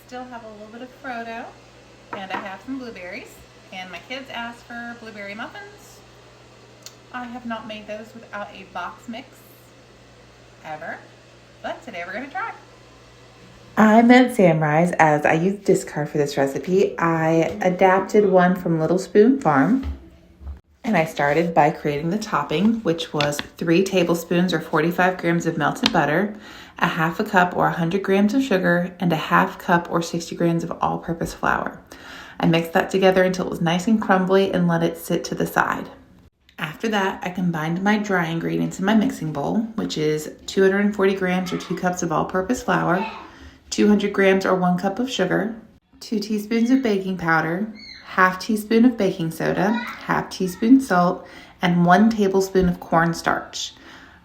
still have a little bit of Frodo, and I have some blueberries, and my kids asked for Blieberry Muffins. I have not made those without a box mix ever, but today we're gonna try. I meant Samrise as I used discard for this recipe. I adapted one from Little Spoon Farm, and I started by creating the topping, which was 3 tablespoons or 45 grams of melted butter, a half a cup or 100 grams of sugar, and a half cup or 60 grams of all-purpose flour. I mixed that together until it was nice and crumbly and let it sit to the side. After that, I combined my dry ingredients in my mixing bowl, which is 240 grams or 2 cups of all-purpose flour, 200 grams or 1 cup of sugar, 2 teaspoons of baking powder, half teaspoon of baking soda, half teaspoon salt, and 1 tablespoon of cornstarch.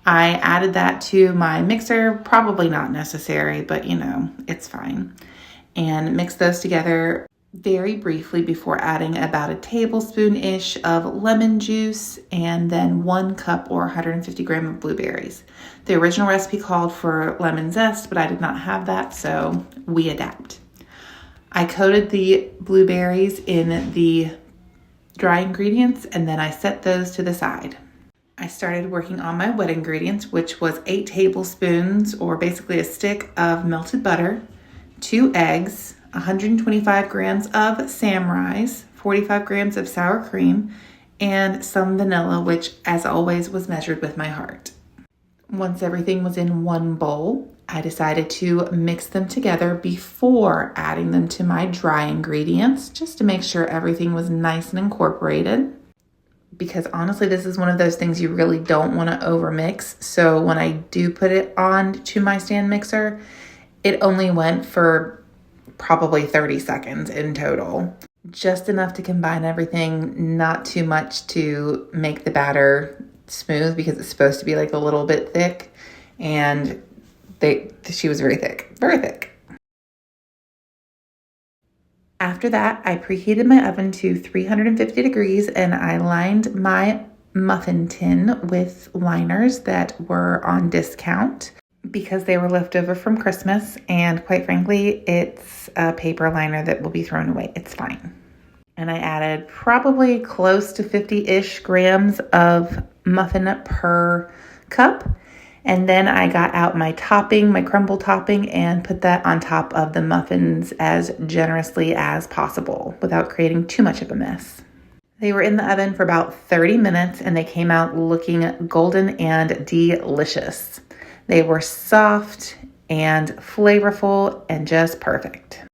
I added that to my mixer, probably not necessary, but it's fine. And mix those together very briefly before adding about a tablespoon-ish of lemon juice and then 1 cup or 150 grams of blueberries. The original recipe called for lemon zest, but I did not have that, so we adapt. I coated the blueberries in the dry ingredients and then I set those to the side. I started working on my wet ingredients, which was 8 tablespoons or basically a stick of melted butter, 2 eggs, 125 grams of Samrise, 45 grams of sour cream, and some vanilla, which as always was measured with my heart. Once everything was in one bowl, I decided to mix them together before adding them to my dry ingredients, just to make sure everything was nice and incorporated. Because honestly, this is one of those things you really don't want to overmix. So when I do put it on to my stand mixer, it only went for probably 30 seconds in total. Just enough to combine everything, not too much to make the batter smooth because it's supposed to be like a little bit thick, and she was very thick, very thick. After that, I preheated my oven to 350 degrees and I lined my muffin tin with liners that were on discount because they were left over from Christmas, and quite frankly, it's a paper liner that will be thrown away. It's fine. And I added probably close to 50-ish grams of muffin per cup. And then I got out my topping, my crumble topping, and put that on top of the muffins as generously as possible without creating too much of a mess. They were in the oven for about 30 minutes and they came out looking golden and delicious. They were soft and flavorful and just perfect.